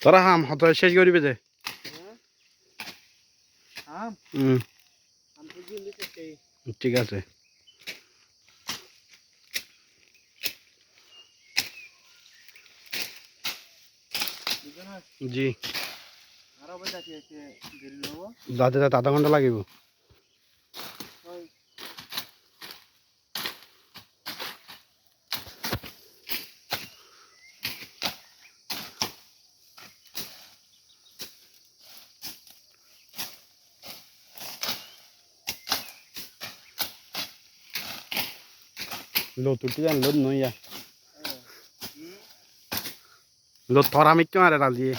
তোরা হাম হত শেষ করিবে যে ঠিক আছে জি যাতে যাতে আধা ঘন্টা লাগিব লো তুটি জান লো নইয়া লো থরা মিক্কে মারে রাজিয়ে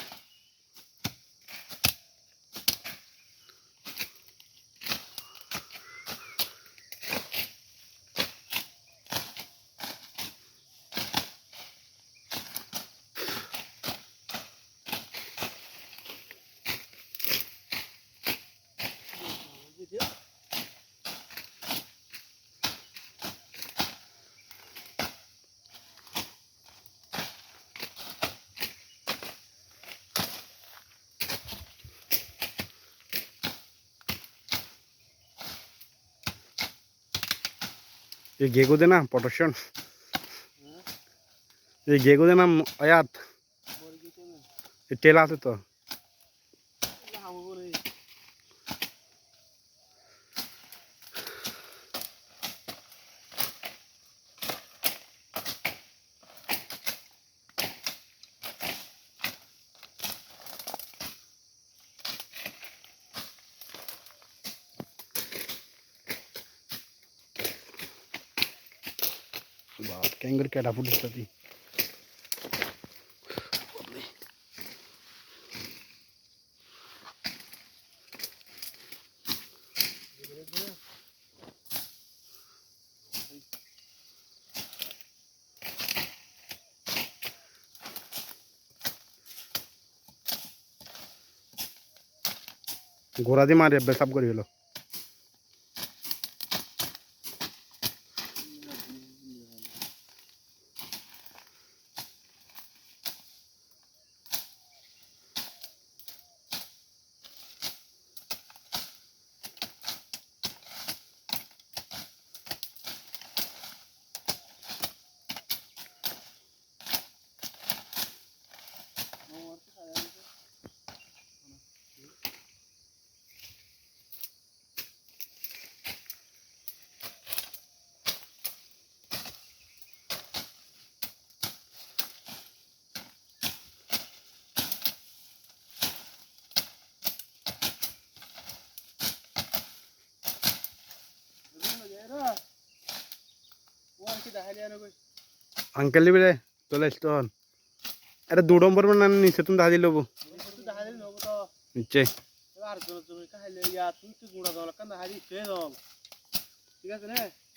ये गेगो देना पोटेशन ये गेगो देना आयात ये तेल आते तो कैंगर क्या डापू दिखती घोड़ा दी मारे सब कर अंकल भी रे तो लेस्टोन अरे दो नंबर में नीचे तुम दादी लोगो नीचे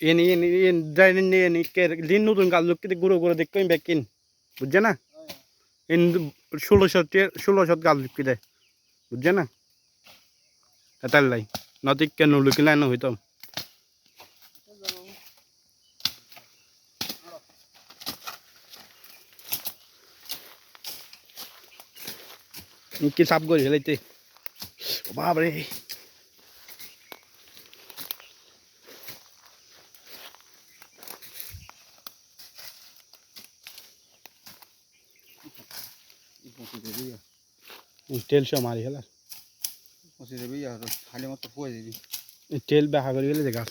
ये ड्राइनिंग ये के दिन नूतन काल लोग कितने गुरु गुरु देख कोई बैकिन बुझे ना इन 1600 काल लोग कितने बुझे ना ऐसा लाई नौतिक के नूलु की लाइन हुई तो इनकी साफ गोरी लेते बाप रे तेल शो मारी है पसी देबी यार खाली मत पोए देबी तेल बेहा करी गेले गाछ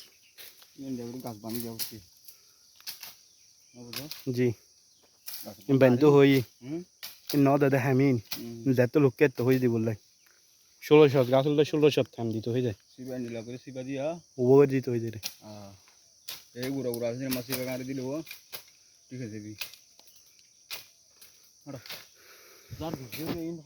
इन देबी गाछ बानी जाउती बुझो जी इन बंतो होई इन न दादा हमीन जातो लोग के तो होई दी बोल 1600 गाछ হলে 1600 থাম দিতে হই যায় সিবা নিলা করে সিবা দিয়া ও দিতে হই যায় এই গুড়া গুড়া আছে মাছি বাগারে দিলে ও ঠিক আছে দেবি আড়া যার ভিডিও ইন